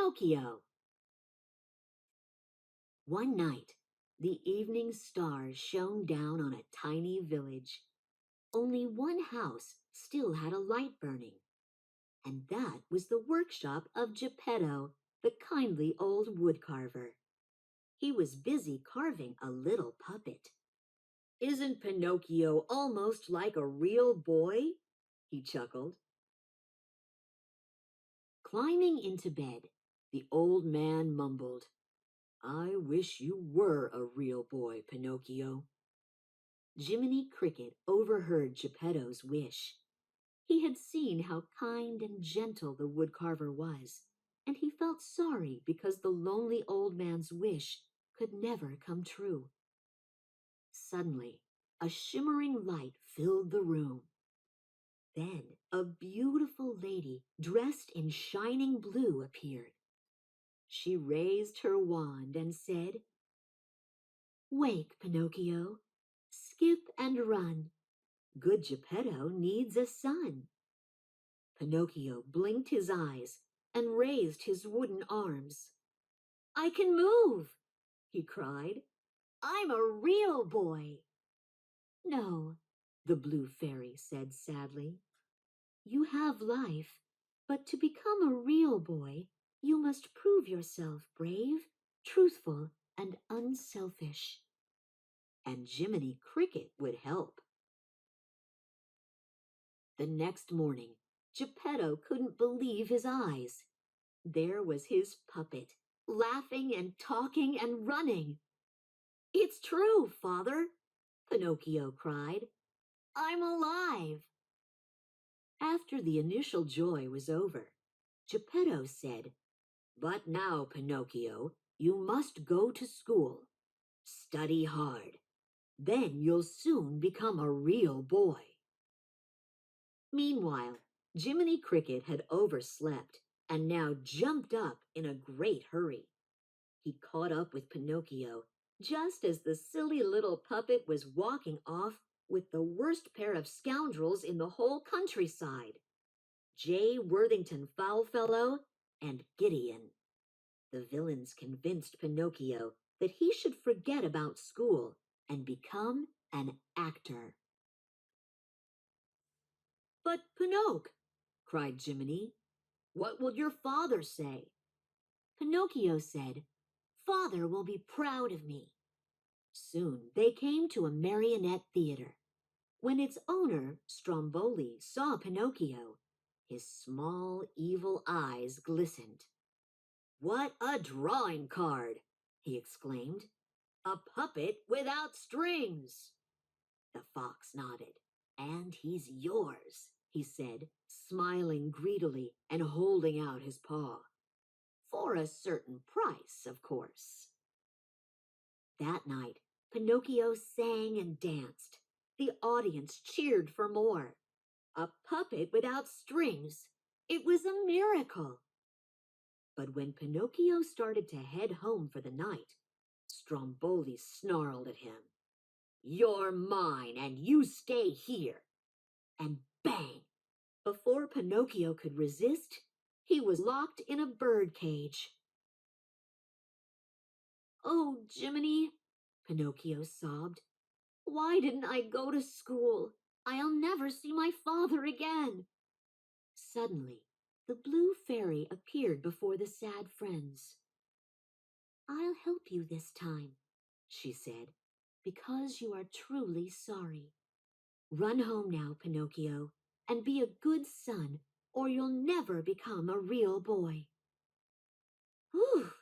Pinocchio. One night, the evening stars shone down on a tiny village. Only one house still had a light burning, and that was the workshop of Geppetto, the kindly old woodcarver. He was busy carving a little puppet. "Isn't Pinocchio almost like a real boy?" he chuckled. Climbing into bed, the old man mumbled, "I wish you were a real boy, Pinocchio." Jiminy Cricket overheard Geppetto's wish. He had seen how kind and gentle the woodcarver was, and he felt sorry because the lonely old man's wish could never come true. Suddenly, a shimmering light filled the room. Then a beautiful lady dressed in shining blue appeared. She raised her wand and said, "Wake, Pinocchio. Skip and run. Good Geppetto needs a son." Pinocchio blinked his eyes and raised his wooden arms. "I can move!" he cried. "I'm a real boy." "No," the blue fairy said sadly. "You have life, but to become a real boy, you must prove yourself brave, truthful, and unselfish." And Jiminy Cricket would help. The next morning, Geppetto couldn't believe his eyes. There was his puppet, laughing and talking and running. "It's true, Father," Pinocchio cried. "I'm alive." After the initial joy was over, Geppetto said, "But now, Pinocchio, you must go to school. Study hard. Then you'll soon become a real boy." Meanwhile, Jiminy Cricket had overslept and now jumped up in a great hurry. He caught up with Pinocchio just as the silly little puppet was walking off with the worst pair of scoundrels in the whole countryside, J. Worthington Foulfellow and Gideon. The villains convinced Pinocchio that he should forget about school and become an actor. "But, Pinocchio," cried Jiminy, "what will your father say?" Pinocchio said, "Father will be proud of me." Soon they came to a marionette theater. When its owner, Stromboli, saw Pinocchio, his small, evil eyes glistened. "What a drawing card!" he exclaimed. "A puppet without strings." The fox nodded. "And he's yours," he said, smiling greedily and holding out his paw. "For a certain price, of course." That night, Pinocchio sang and danced. The audience cheered for more. A puppet without strings! It was a miracle! But when Pinocchio started to head home for the night, Stromboli snarled at him. "You're mine, and you stay here." And bang! Before Pinocchio could resist, he was locked in a bird cage. "Oh, Jiminy," Pinocchio sobbed. "Why didn't I go to school? I'll never see my father again." Suddenly, the blue fairy appeared before the sad friends. "I'll help you this time," she said, "because you are truly sorry. Run home now, Pinocchio, and be a good son, or you'll never become a real boy." "Whew!"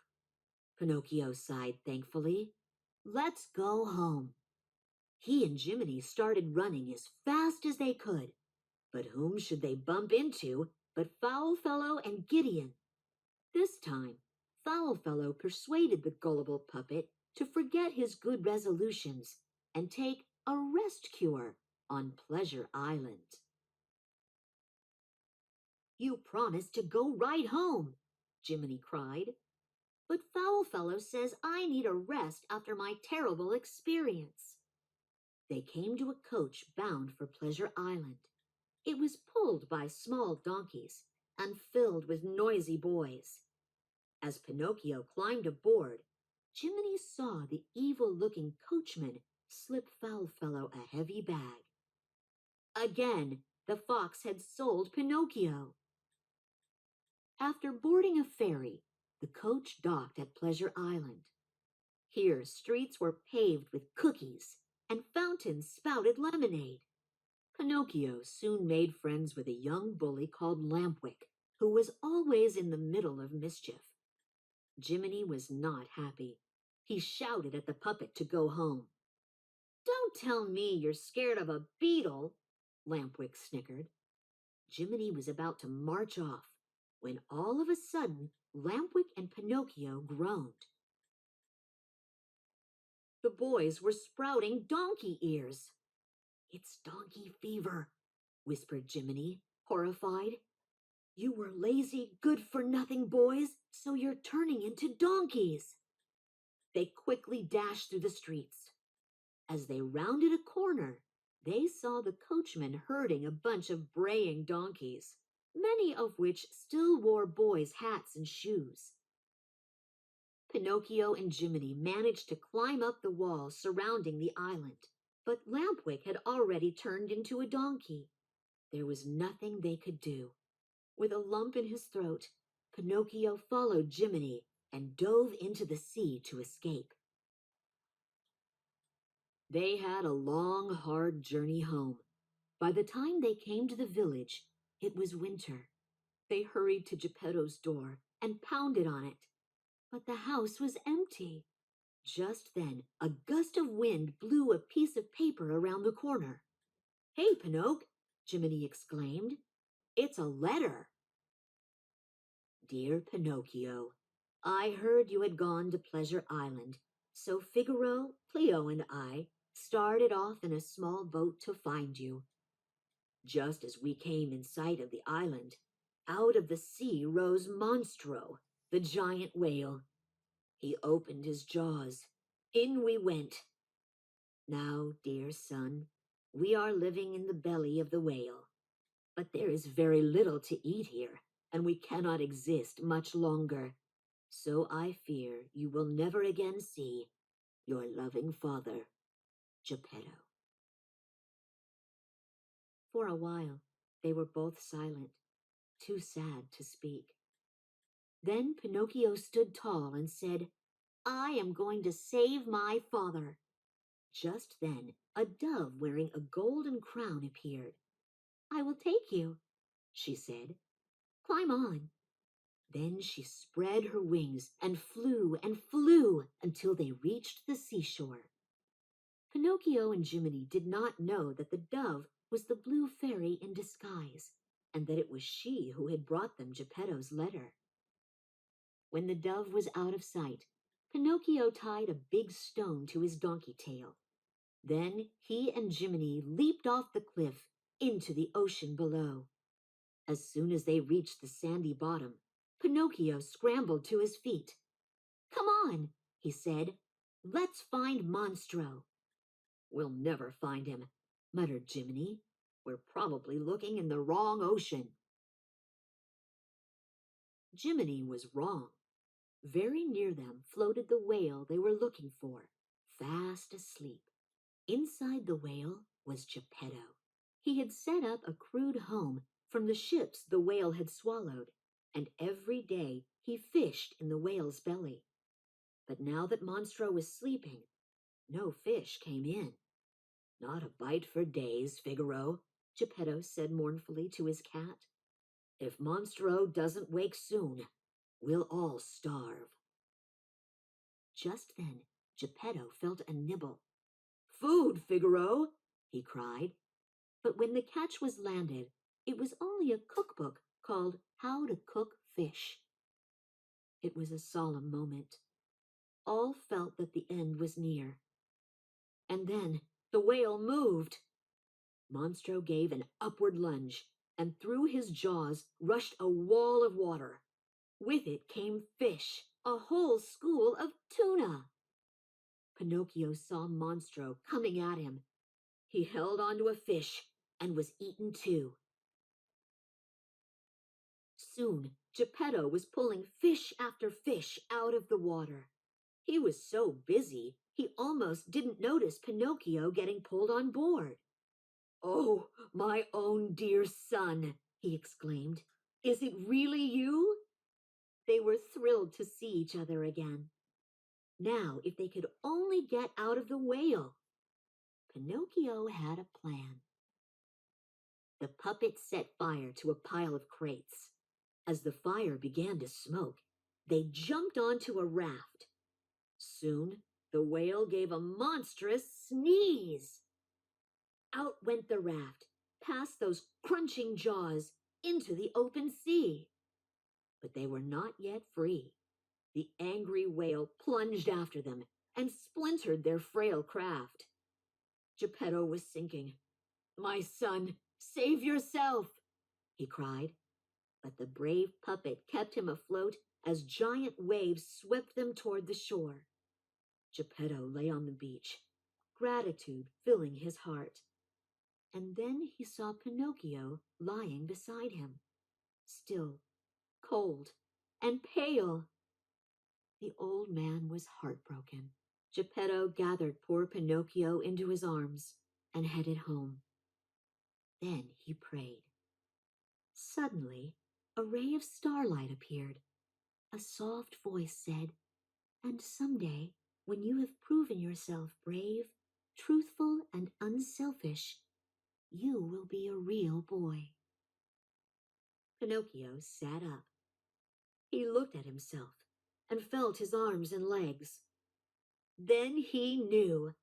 Pinocchio sighed thankfully. "Let's go home." He and Jiminy started running as fast as they could. But whom should they bump into but Foulfellow and Gideon? This time, Foulfellow persuaded the gullible puppet to forget his good resolutions and take a rest cure on Pleasure Island. "You promised to go right home," Jiminy cried. "But Foulfellow says I need a rest after my terrible experience." They came to a coach bound for Pleasure Island. It was pulled by small donkeys and filled with noisy boys. As Pinocchio climbed aboard, Jiminy saw the evil-looking coachman slip Foulfellow a heavy bag. Again, the fox had sold Pinocchio. After boarding a ferry, the coach docked at Pleasure Island. Here, streets were paved with cookies, and fountains spouted lemonade. Pinocchio soon made friends with a young bully called Lampwick, who was always in the middle of mischief. Jiminy was not happy. He shouted at the puppet to go home. "Don't tell me you're scared of a beetle," Lampwick snickered. Jiminy was about to march off when all of a sudden Lampwick and Pinocchio groaned. The boys were sprouting donkey ears. "It's donkey fever," whispered Jiminy, horrified. "You were lazy, good-for-nothing boys, so you're turning into donkeys." They quickly dashed through the streets. As they rounded a corner, they saw the coachman herding a bunch of braying donkeys, many of which still wore boys' hats and shoes. Pinocchio and Jiminy managed to climb up the wall surrounding the island, but Lampwick had already turned into a donkey. There was nothing they could do. With a lump in his throat, Pinocchio followed Jiminy and dove into the sea to escape. They had a long, hard journey home. By the time they came to the village, it was winter. They hurried to Geppetto's door and pounded on it, but the house was empty. Just then, a gust of wind blew a piece of paper around the corner. "Hey, Pinocchio!" Jiminy exclaimed. "It's a letter." "Dear Pinocchio, I heard you had gone to Pleasure Island, so Figaro, Cleo, and I started off in a small boat to find you. Just as we came in sight of the island, out of the sea rose Monstro, the giant whale. He opened his jaws. In we went. Now, dear son, we are living in the belly of the whale. But there is very little to eat here, and we cannot exist much longer. So I fear you will never again see your loving father, Geppetto." For a while, they were both silent, too sad to speak. Then Pinocchio stood tall and said, "I am going to save my father." Just then, a dove wearing a golden crown appeared. "I will take you," she said. "Climb on." Then she spread her wings and flew until they reached the seashore. Pinocchio and Jiminy did not know that the dove was the blue fairy in disguise, and that it was she who had brought them Geppetto's letter. When the dove was out of sight, Pinocchio tied a big stone to his donkey tail. Then he and Jiminy leaped off the cliff into the ocean below. As soon as they reached the sandy bottom, Pinocchio scrambled to his feet. "Come on," he said. "Let's find Monstro." "We'll never find him," muttered Jiminy. "We're probably looking in the wrong ocean." Jiminy was wrong. Very near them floated the whale they were looking for, fast asleep. Inside the whale was Geppetto. He had set up a crude home from the ships the whale had swallowed, and every day he fished in the whale's belly. But now that Monstro was sleeping, no fish came in. "Not a bite for days, Figaro," Geppetto said mournfully to his cat. "If Monstro doesn't wake soon, we'll all starve." Just then, Geppetto felt a nibble. "Food, Figaro!" he cried. But when the catch was landed, it was only a cookbook called How to Cook Fish. It was a solemn moment. All felt that the end was near. And then the whale moved. Monstro gave an upward lunge, and through his jaws rushed a wall of water. With it came fish, a whole school of tuna. Pinocchio saw Monstro coming at him. He held onto a fish and was eaten too. Soon Geppetto was pulling fish after fish out of the water. He was so busy, he almost didn't notice Pinocchio getting pulled on board. "Oh, my own dear son," he exclaimed. "Is it really you?" They were thrilled to see each other again. Now, if they could only get out of the whale. Pinocchio had a plan. The puppet set fire to a pile of crates. As the fire began to smoke, they jumped onto a raft. Soon, the whale gave a monstrous sneeze. Out went the raft, past those crunching jaws, into the open sea. But they were not yet free. The angry whale plunged after them and splintered their frail craft. Geppetto was sinking. "My son, save yourself," he cried. But the brave puppet kept him afloat as giant waves swept them toward the shore. Geppetto lay on the beach, gratitude filling his heart. And then he saw Pinocchio lying beside him, still, cold, and pale. The old man was heartbroken. Geppetto gathered poor Pinocchio into his arms and headed home. Then he prayed. Suddenly, a ray of starlight appeared. A soft voice said, "And someday, when you have proven yourself brave, truthful, and unselfish, you will be a real boy." Pinocchio sat up. He looked at himself and felt his arms and legs. Then he knew.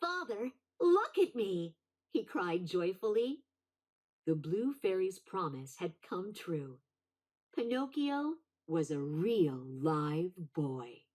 "Father, look at me!" he cried joyfully. The blue fairy's promise had come true. Pinocchio was a real live boy.